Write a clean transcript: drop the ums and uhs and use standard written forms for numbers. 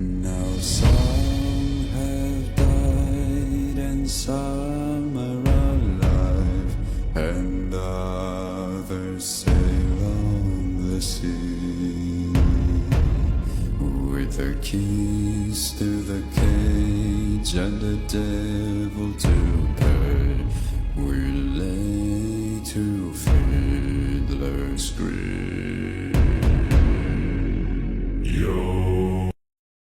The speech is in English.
Now some have died and some are alive, and others sail on the sea with the keys to the cage and the devil to pay. We lay to fiddler's grave.